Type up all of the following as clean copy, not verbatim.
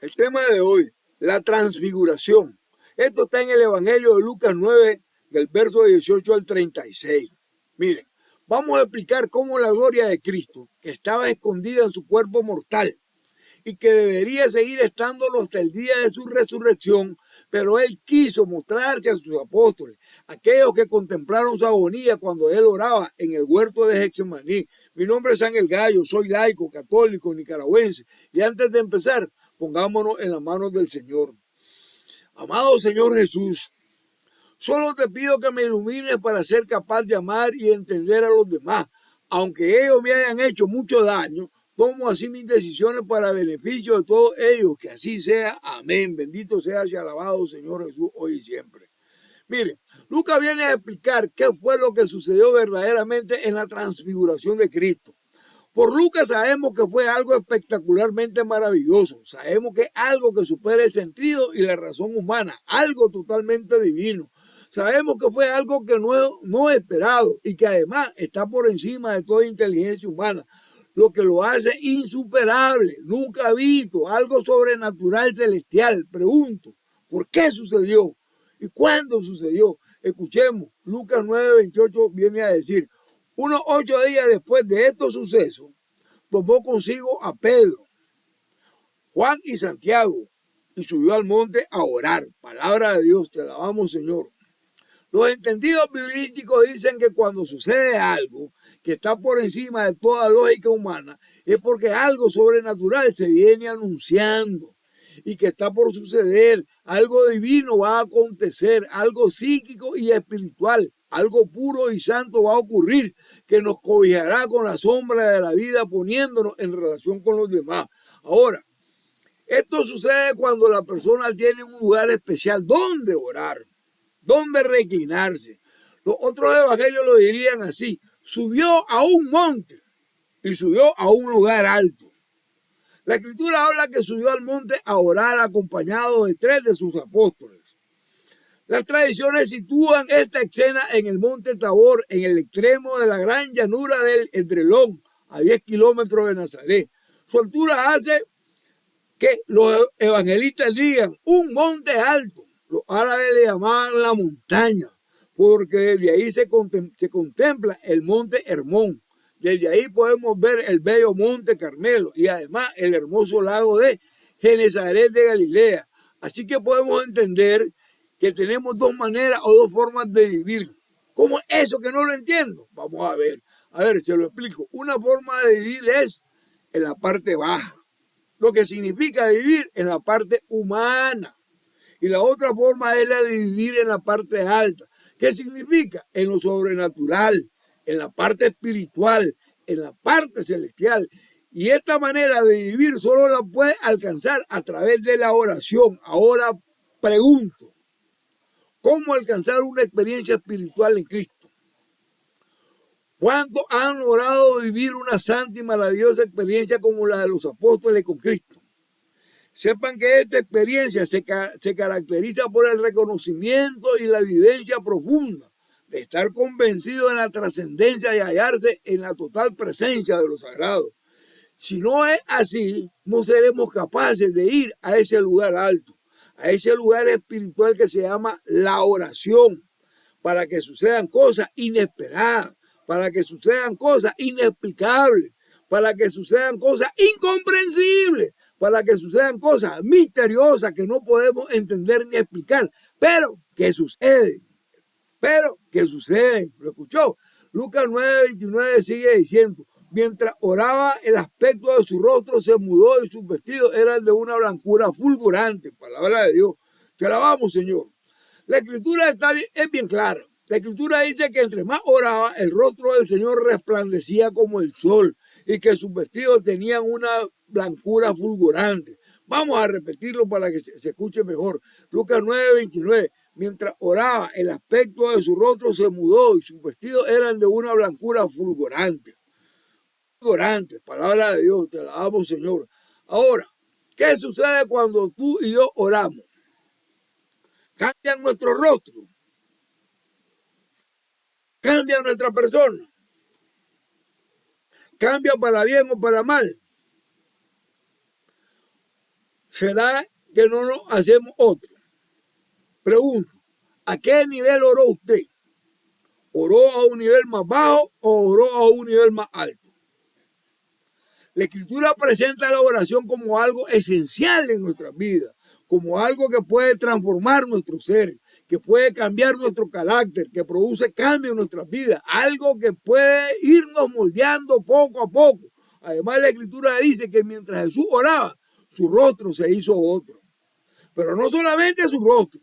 El tema de hoy, la transfiguración. Esto está en el Evangelio de Lucas 9, del verso 18 al 36. Miren, vamos a explicar cómo la gloria de Cristo, que estaba escondida en su cuerpo mortal y que debería seguir estándolo hasta el día de su resurrección, pero él quiso mostrarse a sus apóstoles, aquellos que contemplaron su agonía cuando él oraba en el huerto de Getsemaní. Mi nombre es Ángel Gallo, soy laico, católico, nicaragüense, y antes de empezar, pongámonos en las manos del Señor. Amado Señor Jesús, solo te pido que me ilumines para ser capaz de amar y entender a los demás. Aunque ellos me hayan hecho mucho daño, tomo así mis decisiones para beneficio de todos ellos. Que así sea. Amén. Bendito seas y alabado Señor Jesús hoy y siempre. Miren, Lucas viene a explicar qué fue lo que sucedió verdaderamente en la transfiguración de Cristo. Por Lucas sabemos que fue algo espectacularmente maravilloso. Sabemos que es algo que supera el sentido y la razón humana. Algo totalmente divino. Sabemos que fue algo que no esperado y que además está por encima de toda inteligencia humana, lo que lo hace insuperable, nunca visto, algo sobrenatural celestial. Pregunto, ¿por qué sucedió? ¿Y cuándo sucedió? Escuchemos, Lucas 9:28 viene a decir, unos 8 días después de estos sucesos, tomó consigo a Pedro, Juan y Santiago y subió al monte a orar. Palabra de Dios, te alabamos, Señor. Los entendidos bíblicos dicen que cuando sucede algo que está por encima de toda lógica humana, es porque algo sobrenatural se viene anunciando y que está por suceder. Algo divino va a acontecer, algo psíquico y espiritual, algo puro y santo va a ocurrir que nos cobijará con la sombra de la vida poniéndonos en relación con los demás. Ahora, esto sucede cuando la persona tiene un lugar especial donde orar, donde reclinarse. Los otros evangelios lo dirían así: subió a un monte y subió a un lugar alto. La escritura habla que subió al monte a orar acompañado de 3 de sus apóstoles. Las tradiciones sitúan esta escena en el monte Tabor, en el extremo de la gran llanura del Edrelón, a 10 kilómetros de Nazaret. Su altura hace que los evangelistas digan un monte alto. Los árabes le llamaban la montaña, porque desde ahí se contempla el monte Hermón. Desde ahí podemos ver el bello monte Carmelo y además el hermoso lago de Genesaret de Galilea. Así que podemos entender que tenemos 2 maneras o 2 formas de vivir. ¿Cómo es eso que no lo entiendo? Vamos a ver. A ver, se lo explico. Una forma de vivir es en la parte baja, lo que significa vivir en la parte humana. Y la otra forma es la de vivir en la parte alta. ¿Qué significa? En lo sobrenatural, en la parte espiritual, en la parte celestial. Y esta manera de vivir solo la puede alcanzar a través de la oración. Ahora pregunto, ¿cómo alcanzar una experiencia espiritual en Cristo? ¿Cuántos han logrado vivir una santa y maravillosa experiencia como la de los apóstoles con Cristo? Sepan que esta experiencia se caracteriza por el reconocimiento y la vivencia profunda de estar convencido en la trascendencia y hallarse en la total presencia de lo sagrado. Si no es así, no seremos capaces de ir a ese lugar alto, a ese lugar espiritual que se llama la oración, para que sucedan cosas inesperadas, para que sucedan cosas inexplicables, para que sucedan cosas incomprensibles, para que sucedan cosas misteriosas que no podemos entender ni explicar, pero que suceden, ¿Lo escuchó? Lucas 9:29 sigue diciendo, mientras oraba, el aspecto de su rostro se mudó y sus vestidos eran de una blancura fulgurante. Palabra de Dios. Te alabamos, Señor. La escritura es bien clara. La escritura dice que entre más oraba, el rostro del Señor resplandecía como el sol y que sus vestidos tenían una blancura fulgurante. Vamos a repetirlo para que se escuche mejor. Lucas 9:29. Mientras oraba, el aspecto de su rostro se mudó y sus vestidos eran de una blancura fulgurante. Fulgurante, palabra de Dios, te alabamos, Señor. Ahora, ¿qué sucede cuando tú y yo oramos? Cambian nuestro rostro, cambia nuestra persona, cambia para bien o para mal. ¿Será que no nos hacemos otro? Pregunto, ¿a qué nivel oró usted? ¿Oró a un nivel más bajo o oró a un nivel más alto? La Escritura presenta la oración como algo esencial en nuestras vidas, como algo que puede transformar nuestro ser, que puede cambiar nuestro carácter, que produce cambio en nuestras vidas, algo que puede irnos moldeando poco a poco. Además, la Escritura dice que mientras Jesús oraba, su rostro se hizo otro. Pero no solamente su rostro,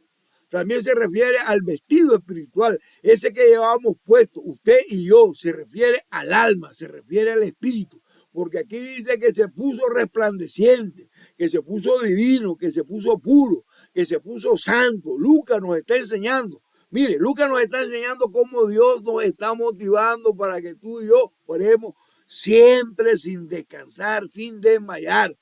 también se refiere al vestido espiritual, ese que llevamos puesto, usted y yo, se refiere al alma, se refiere al espíritu, porque aquí dice que se puso resplandeciente, que se puso divino, que se puso puro, que se puso santo. Lucas nos está enseñando. Mire, Lucas nos está enseñando cómo Dios nos está motivando para que tú y yo oremos siempre sin descansar, sin desmayar.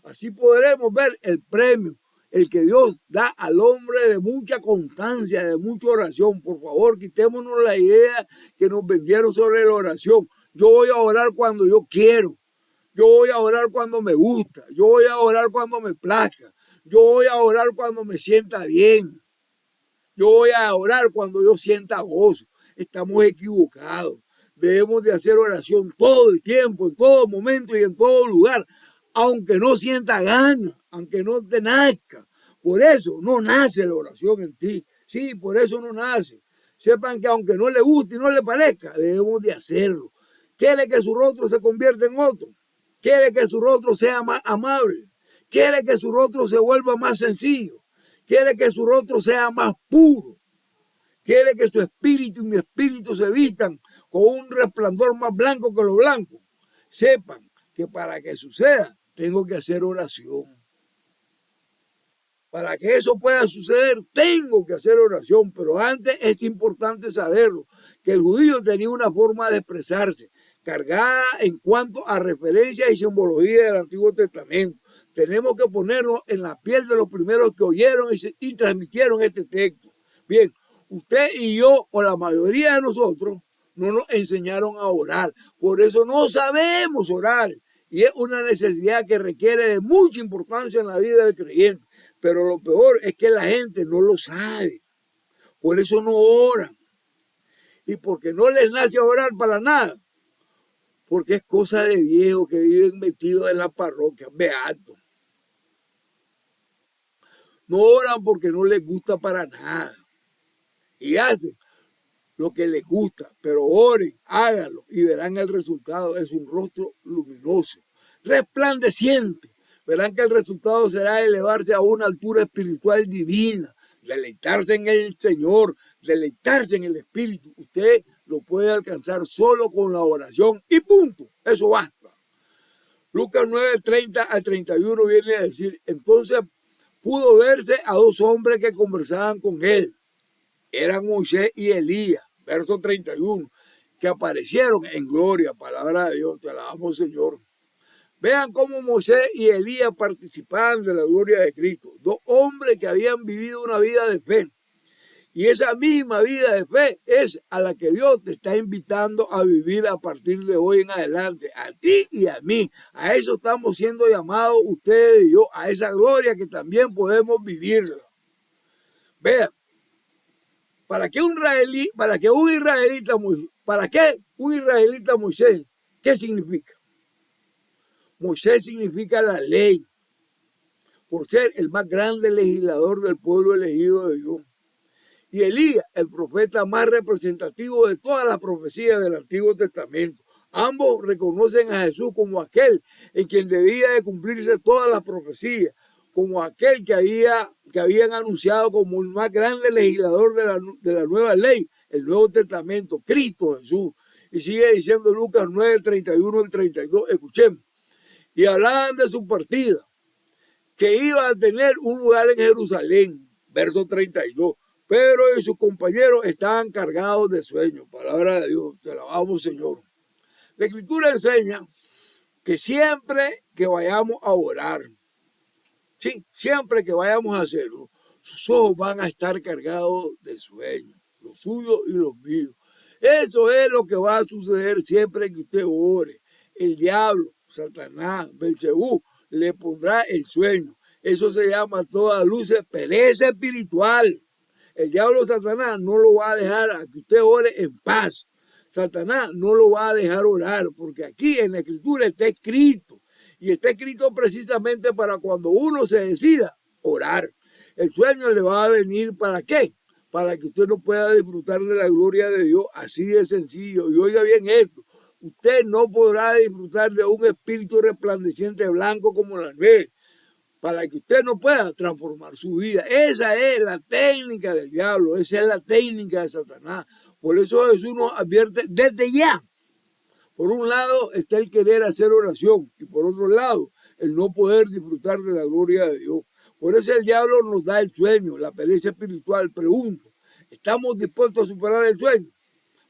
Así podremos ver el premio, el que Dios da al hombre de mucha constancia, de mucha oración. Por favor, quitémonos la idea que nos vendieron sobre la oración. Yo voy a orar cuando yo quiero. Yo voy a orar cuando me gusta. Yo voy a orar cuando me plazca. Yo voy a orar cuando me sienta bien. Yo voy a orar cuando yo sienta gozo. Estamos equivocados. Debemos de hacer oración todo el tiempo, en todo momento y en todo lugar, aunque no sienta ganas, aunque no te nazca. Por eso no nace la oración en ti. Sí, por eso no nace. Sepan que aunque no le guste y no le parezca, debemos de hacerlo. Quiere que su rostro se convierta en otro. Quiere que su rostro sea más amable. Quiere que su rostro se vuelva más sencillo. Quiere que su rostro sea más puro. Quiere que su espíritu y mi espíritu se vistan con un resplandor más blanco que lo blanco. Sepan que para que suceda, tengo que hacer oración. Para que eso pueda suceder, tengo que hacer oración. Pero antes es importante saberlo, que el judío tenía una forma de expresarse, cargada en cuanto a referencias y simbología del Antiguo Testamento. Tenemos que ponernos en la piel de los primeros que oyeron y transmitieron este texto. Bien, usted y yo, o la mayoría de nosotros, no nos enseñaron a orar. Por eso no sabemos orar. Y es una necesidad que requiere de mucha importancia en la vida del creyente. Pero lo peor es que la gente no lo sabe. Por eso no oran. Y porque no les nace orar para nada. Porque es cosa de viejos que viven metidos en la parroquia, beatos. No oran porque no les gusta para nada. Y hacen lo que les gusta, pero oren, háganlo y verán el resultado. Es un rostro luminoso, resplandeciente. Verán que el resultado será elevarse a una altura espiritual divina, deleitarse en el Señor, deleitarse en el Espíritu. Usted lo puede alcanzar solo con la oración y punto. Eso basta. Lucas 9, 30 al 31 viene a decir, entonces pudo verse a dos hombres que conversaban con él. Eran Moisés y Elías, verso 31, que aparecieron en gloria, palabra de Dios, te alabamos Señor. Vean cómo Moisés y Elías participaban de la gloria de Cristo, dos hombres que habían vivido una vida de fe. Y esa misma vida de fe es a la que Dios te está invitando a vivir a partir de hoy en adelante, a ti y a mí. A eso estamos siendo llamados ustedes y yo, a esa gloria que también podemos vivirla. Vean. ¿Para qué un israelita Moisés? ¿Qué significa? Moisés significa la ley, por ser el más grande legislador del pueblo elegido de Dios. Y Elías, el profeta más representativo de todas las profecías del Antiguo Testamento. Ambos reconocen a Jesús como aquel en quien debía de cumplirse todas las profecías, como aquel que habían anunciado como el más grande legislador de la nueva ley, el Nuevo Testamento, Cristo Jesús. Y sigue diciendo Lucas 9, 31 al 32, escuchemos. Y hablaban de su partida, que iba a tener un lugar en Jerusalén, verso 32. Pedro y sus compañeros estaban cargados de sueño. Palabra de Dios, te alabamos Señor. La Escritura enseña que siempre que vayamos a orar, sí, siempre que vayamos a hacerlo, sus ojos van a estar cargados de sueño, los suyos y los míos. Eso es lo que va a suceder siempre que usted ore. El diablo, Satanás, Belcebú, le pondrá el sueño. Eso se llama toda luz, pereza espiritual. El diablo Satanás no lo va a dejar a que usted ore en paz. Satanás no lo va a dejar orar, porque aquí en la escritura está escrito. Y está escrito precisamente para cuando uno se decida orar. El sueño le va a venir ¿para qué? Para que usted no pueda disfrutar de la gloria de Dios, así de sencillo. Y oiga bien esto, usted no podrá disfrutar de un espíritu resplandeciente blanco como la nieve, para que usted no pueda transformar su vida. Esa es la técnica del diablo, esa es la técnica de Satanás. Por eso Jesús nos advierte desde ya. Por un lado está el querer hacer oración y por otro lado el no poder disfrutar de la gloria de Dios. Por eso el diablo nos da el sueño, la pereza espiritual. Pregunto, ¿estamos dispuestos a superar el sueño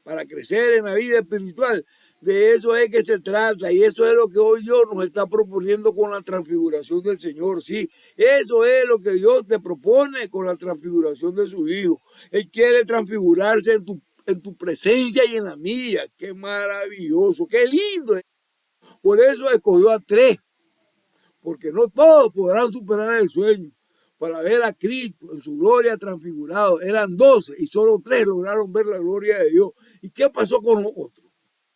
para crecer en la vida espiritual? De eso es que se trata y eso es lo que hoy Dios nos está proponiendo con la transfiguración del Señor. Sí, eso es lo que Dios te propone con la transfiguración de su Hijo. Él quiere transfigurarse en tu presencia y en la mía. Qué maravilloso, qué lindo. Por eso escogió a 3, porque no todos podrán superar el sueño. Para ver a Cristo en su gloria transfigurado, eran 12 y solo 3 lograron ver la gloria de Dios. ¿Y qué pasó con los otros?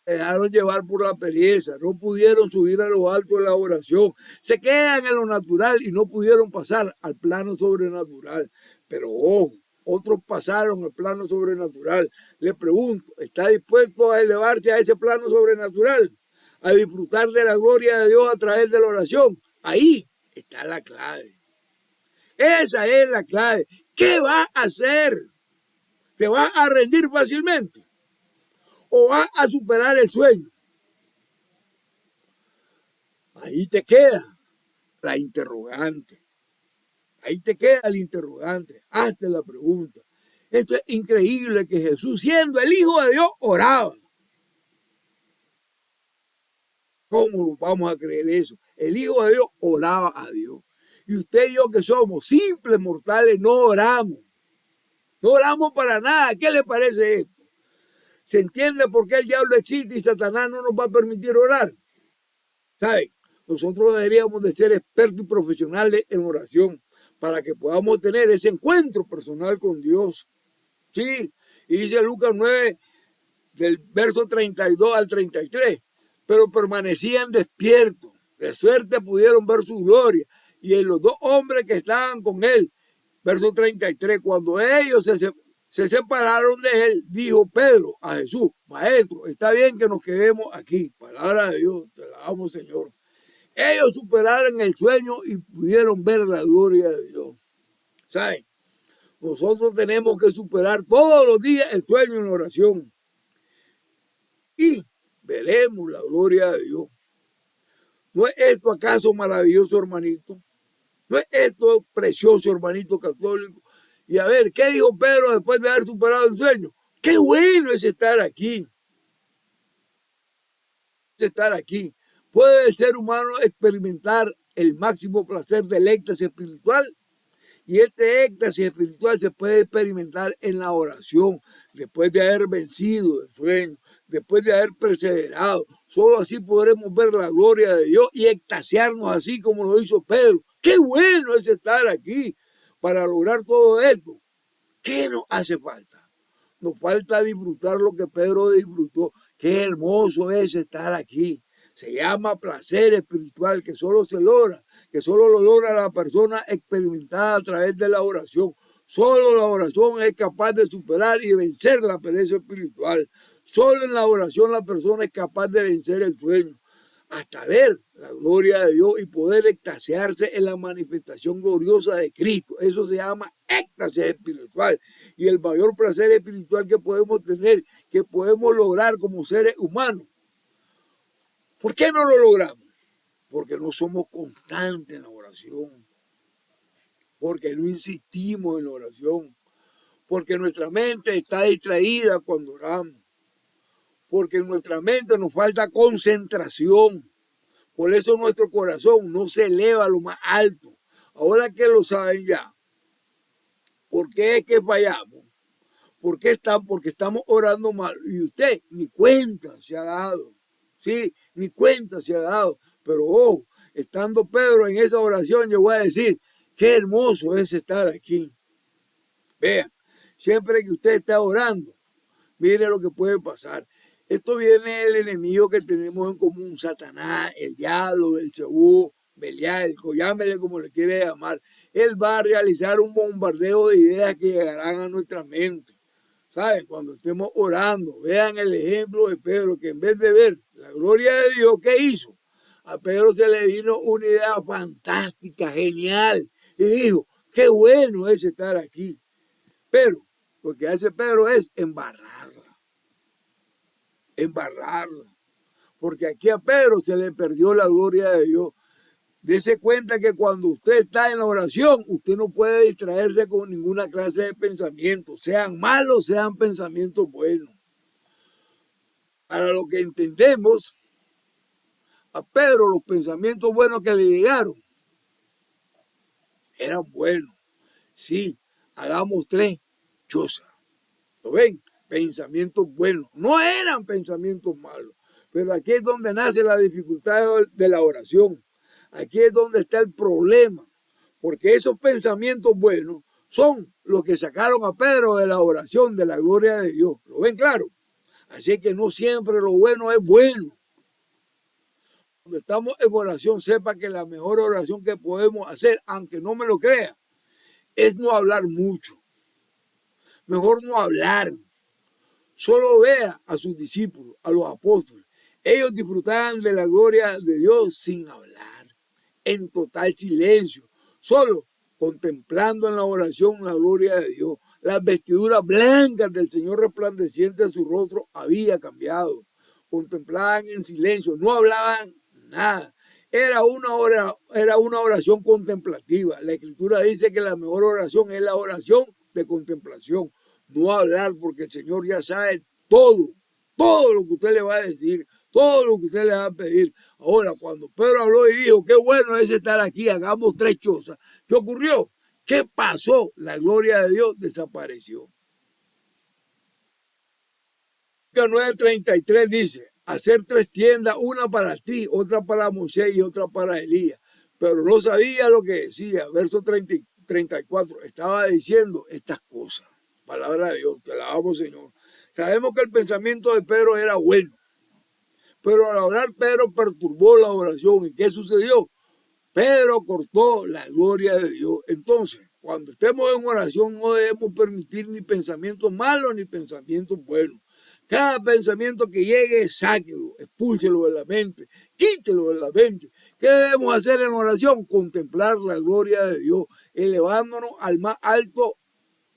Se dejaron llevar por la pereza, no pudieron subir a lo alto de la oración, se quedan en lo natural y no pudieron pasar al plano sobrenatural. Pero ojo, otros pasaron al plano sobrenatural. Le pregunto, ¿está dispuesto a elevarse a ese plano sobrenatural? A disfrutar de la gloria de Dios a través de la oración. Ahí está la clave. Esa es la clave. ¿Qué vas a hacer? ¿Te vas a rendir fácilmente? ¿O vas a superar el sueño? Ahí te queda la interrogante. Ahí te queda el interrogante. Hazte la pregunta. Esto es increíble que Jesús, siendo el Hijo de Dios, oraba. ¿Cómo vamos a creer eso? El Hijo de Dios oraba a Dios. Y usted y yo que somos simples mortales no oramos. No oramos para nada. ¿Qué le parece esto? ¿Se entiende por qué el diablo existe y Satanás no nos va a permitir orar? ¿Saben? Nosotros deberíamos de ser expertos y profesionales en oración para que podamos tener ese encuentro personal con Dios. Sí, y dice Lucas 9, del verso 32 al 33, pero permanecían despiertos, de suerte pudieron ver su gloria, y en los 2 hombres que estaban con él, verso 33, cuando ellos se separaron de él, dijo Pedro a Jesús, Maestro, está bien que nos quedemos aquí, palabra de Dios, te la damos, Señor. Ellos superaron el sueño y pudieron ver la gloria de Dios. ¿Saben? Nosotros tenemos que superar todos los días el sueño en oración. Y veremos la gloria de Dios. ¿No es esto acaso maravilloso, hermanito? ¿No es esto precioso, hermanito católico? Y a ver, ¿qué dijo Pedro después de haber superado el sueño? ¡Qué bueno es estar aquí! Es estar aquí. ¿Puede el ser humano experimentar el máximo placer del éxtasis espiritual? Y este éxtasis espiritual se puede experimentar en la oración, después de haber vencido el sueño, después de haber perseverado. Solo así podremos ver la gloria de Dios y extasiarnos así como lo hizo Pedro. ¡Qué bueno es estar aquí para lograr todo esto! ¿Qué nos hace falta? Nos falta disfrutar lo que Pedro disfrutó. Qué hermoso es estar aquí. Se llama placer espiritual que solo se logra, que solo lo logra la persona experimentada a través de la oración. Solo la oración es capaz de superar y vencer la pereza espiritual. Solo en la oración la persona es capaz de vencer el sueño, hasta ver la gloria de Dios y poder extasiarse en la manifestación gloriosa de Cristo. Eso se llama éxtasis espiritual. Y el mayor placer espiritual que podemos tener, que podemos lograr como seres humanos. ¿Por qué no lo logramos? Porque no somos constantes en la oración. Porque no insistimos en la oración. Porque nuestra mente está distraída cuando oramos. Porque en nuestra mente nos falta concentración. Por eso nuestro corazón no se eleva a lo más alto. Ahora que lo saben ya. ¿Por qué es que fallamos? Porque estamos orando mal. Y usted ni cuenta se ha dado. Sí, ni cuenta se ha dado. Pero ojo, estando Pedro en esa oración, yo voy a decir, Qué hermoso es estar aquí. Vean, siempre que usted está orando, mire lo que puede pasar. Esto viene el enemigo que tenemos en común, Satanás, el diablo, el cebú, Belial, llámele como le quiere llamar. Él va a realizar un bombardeo de ideas que llegarán a nuestra mente. ¿Saben? Cuando estemos orando, vean el ejemplo de Pedro, que en vez de ver la gloria de Dios, ¿qué hizo? A Pedro se le vino una idea fantástica, genial, y dijo, qué bueno es estar aquí. Pero lo que hace Pedro es embarrarla. Porque aquí a Pedro se le perdió la gloria de Dios. Dese cuenta que cuando usted está en la oración, usted no puede distraerse con ninguna clase de pensamientos, sean malos, sean pensamientos buenos. Para lo que entendemos, a Pedro los pensamientos buenos que le llegaron eran buenos. Sí, hagamos tres chozas. ¿Lo ven? Pensamientos buenos. No eran pensamientos malos. Pero aquí es donde nace la dificultad de la oración. Aquí es donde está el problema. Porque esos pensamientos buenos son los que sacaron a Pedro de la oración, de la gloria de Dios. ¿Lo ven claro? Así que no siempre lo bueno es bueno. Cuando estamos en oración, sepa que la mejor oración que podemos hacer, aunque no me lo crea, es no hablar mucho. Mejor no hablar. Solo vea a sus discípulos, a los apóstoles. Ellos disfrutaban de la gloria de Dios sin hablar, en total silencio, solo contemplando en la oración la gloria de Dios. Las vestiduras blancas del Señor resplandeciente de su rostro había cambiado. Contemplaban en silencio, no hablaban nada. Era una oración contemplativa. La Escritura dice que la mejor oración es la oración de contemplación. No hablar, porque el Señor ya sabe todo lo que usted le va a decir, todo lo que usted le va a pedir. Ahora, cuando Pedro habló y dijo, qué bueno es estar aquí, hagamos tres chozas. ¿Qué ocurrió? ¿Qué pasó? La gloria de Dios desapareció. Lucas 9:33 dice, hacer tres tiendas, una para ti, otra para Moisés y otra para Elías. Pero no sabía lo que decía. Verso 34, estaba diciendo estas cosas. Palabra de Dios, te alabamos, Señor. Sabemos que el pensamiento de Pedro era bueno, pero al hablar Pedro perturbó la oración. ¿Y qué sucedió? Pedro cortó la gloria de Dios. Entonces, cuando estemos en oración, no debemos permitir ni pensamientos malos ni pensamientos buenos. Cada pensamiento que llegue, sáquelo, expúlselo de la mente, quítelo de la mente. ¿Qué debemos hacer en oración? Contemplar la gloria de Dios, elevándonos al más alto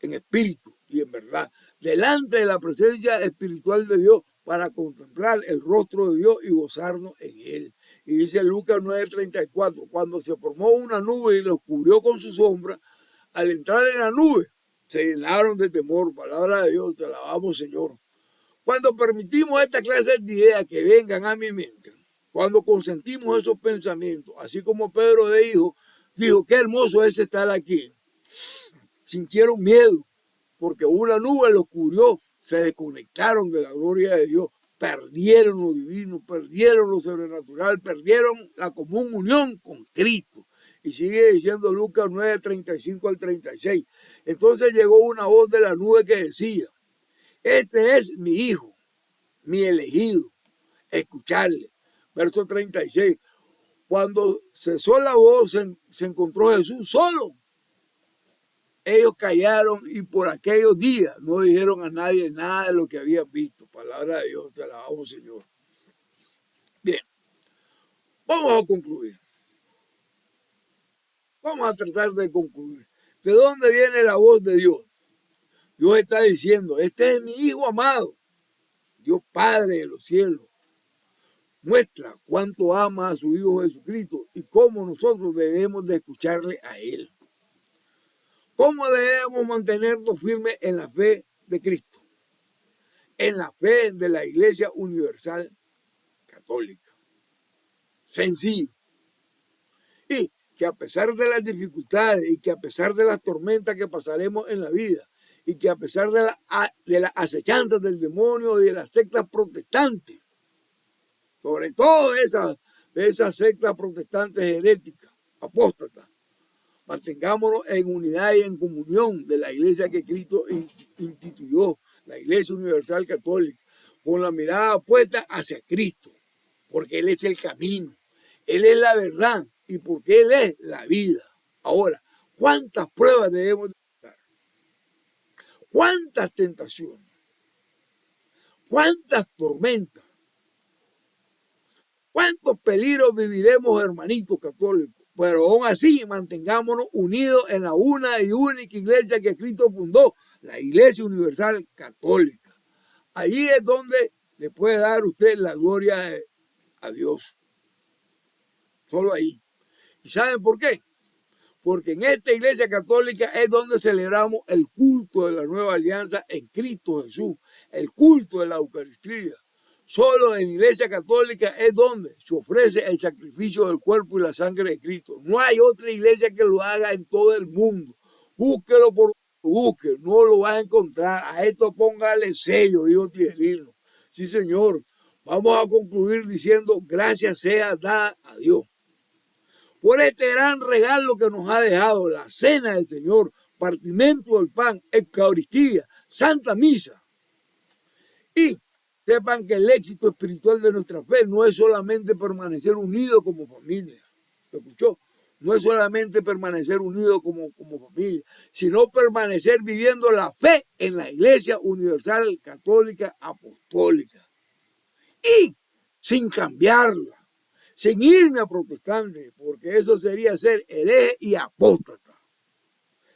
en espíritu y en verdad, delante de la presencia espiritual de Dios, para contemplar el rostro de Dios y gozarnos en él. Y dice Lucas 9:34, cuando se formó una nube y los cubrió con su sombra, al entrar en la nube, se llenaron de temor. Palabra de Dios, te alabamos, Señor. Cuando permitimos esta clase de ideas que vengan a mi mente, cuando consentimos esos pensamientos, así como Pedro dijo, qué hermoso es estar aquí, sintieron miedo, porque una nube los cubrió, se desconectaron de la gloria de Dios, perdieron lo divino, perdieron lo sobrenatural, perdieron la común unión con Cristo. Y sigue diciendo Lucas 9:35 al 36. Entonces llegó una voz de la nube que decía, este es mi hijo, mi elegido, escucharle. Verso 36. Cuando cesó la voz, se encontró Jesús solo. Ellos callaron y por aquellos días no dijeron a nadie nada de lo que habían visto. Palabra de Dios, te alabamos, Señor. Bien, vamos a concluir. Vamos a tratar de concluir. ¿De dónde viene la voz de Dios? Dios está diciendo, este es mi Hijo amado, Dios Padre de los cielos. Muestra cuánto ama a su Hijo Jesucristo y cómo nosotros debemos de escucharle a Él. ¿Cómo debemos mantenernos firmes en la fe de Cristo? En la fe de la Iglesia Universal Católica. Sencillo. Y que a pesar de las dificultades y que a pesar de las tormentas que pasaremos en la vida y que a pesar de las acechanzas del demonio y de las sectas protestantes, sobre todo esas sectas protestantes heréticas, apóstatas, Mantengámonos en unidad y en comunión de la iglesia que Cristo instituyó, la Iglesia Universal Católica, con la mirada puesta hacia Cristo, porque Él es el camino, Él es la verdad y porque Él es la vida. Ahora, ¿cuántas pruebas debemos de pasar? ¿Cuántas tentaciones? ¿Cuántas tormentas? ¿Cuántos peligros viviremos, hermanitos católicos? Pero aún así, mantengámonos unidos en la una y única iglesia que Cristo fundó, la Iglesia Universal Católica. Allí es donde le puede dar usted la gloria a Dios. Solo ahí. ¿Y saben por qué? Porque en esta iglesia católica es donde celebramos el culto de la nueva alianza en Cristo Jesús, el culto de la Eucaristía. Solo en la iglesia católica es donde se ofrece el sacrificio del cuerpo y la sangre de Cristo. No hay otra iglesia que lo haga en todo el mundo. Búsquelo por busque, no lo va a encontrar. A esto póngale sello, dijo Tigelino. Sí, Señor. Vamos a concluir diciendo gracias sea dada a Dios por este gran regalo que nos ha dejado la cena del Señor, partimiento del pan, Eucaristía, Santa Misa. Y sepan que el éxito espiritual de nuestra fe no es solamente permanecer unidos como familia. ¿Lo escuchó? No es solamente permanecer unidos como familia, sino permanecer viviendo la fe en la Iglesia Universal Católica Apostólica. Y sin cambiarla, sin irme a protestante, porque eso sería ser hereje y apóstata.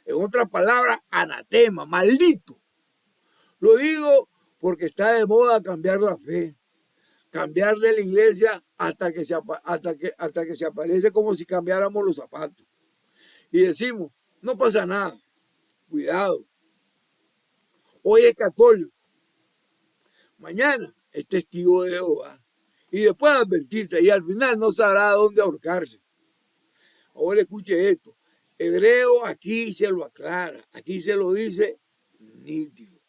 En otras palabras, anatema, maldito. Lo digo porque está de moda cambiar la fe, cambiar de la iglesia hasta que se aparece como si cambiáramos los zapatos. Y decimos, no pasa nada, cuidado. Hoy es católico, mañana es testigo de Jehová. Y después advertirte, y al final no sabrá dónde ahorcarse. Ahora escuche esto. Hebreo aquí se lo aclara, aquí se lo dice nítido.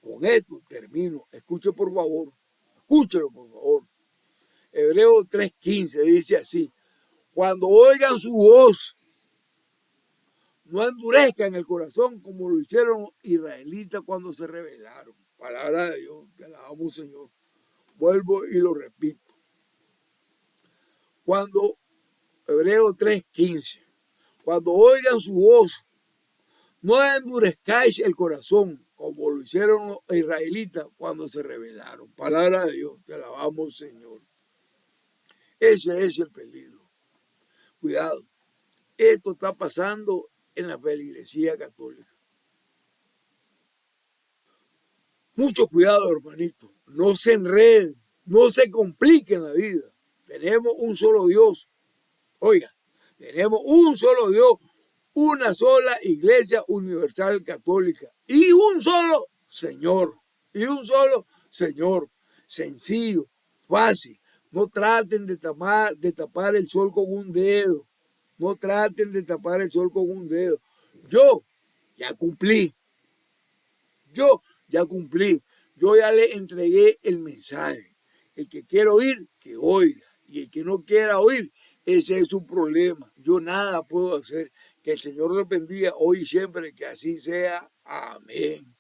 Con esto termino. Escuche por favor, escúchelo por favor. Hebreo 3:15 dice así: cuando oigan su voz, no endurezcan el corazón como lo hicieron los israelitas cuando se rebelaron. Palabra de Dios, te alabamos, Señor. Vuelvo y lo repito. Cuando, Hebreo 3:15, cuando oigan su voz, no endurezcáis el corazón como lo hicieron los israelitas cuando se rebelaron. Palabra de Dios, te alabamos, Señor. Ese es el peligro. Cuidado, esto está pasando en la feligresía católica. Mucho cuidado, hermanito. No se enreden, no se compliquen la vida. Tenemos un solo Dios. Oiga, tenemos un solo Dios, una sola iglesia universal católica y un solo Señor. Y un solo Señor. Sencillo, fácil. No traten de tapar el sol con un dedo. No traten de tapar el sol con un dedo. Yo ya cumplí. Yo ya cumplí. Yo ya le entregué el mensaje. El que quiera oír, que oiga. Y el que no quiera oír, ese es su problema. Yo nada puedo hacer. Que el Señor los bendiga hoy y siempre. Que así sea. Amén.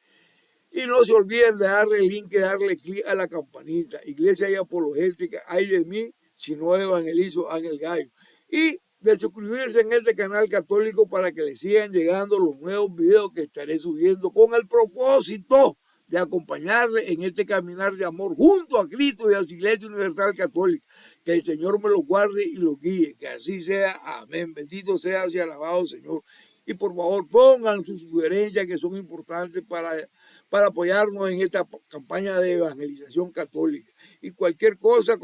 Y no se olviden de darle el link, de darle clic a la campanita. Iglesia y Apologética, ay de mí, si no evangelizo en el gallo. Y de suscribirse en este canal católico para que le sigan llegando los nuevos videos que estaré subiendo con el propósito de acompañarle en este caminar de amor junto a Cristo y a su Iglesia Universal Católica. Que el Señor me lo guarde y lo guíe. Que así sea. Amén. Bendito sea y alabado Señor. Y por favor pongan sus sugerencias que son importantes para apoyarnos en esta campaña de evangelización católica. Y cualquier cosa,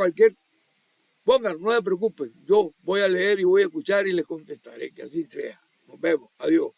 pongan, no se preocupen. Yo voy a leer y voy a escuchar y les contestaré. Que así sea. Nos vemos. Adiós.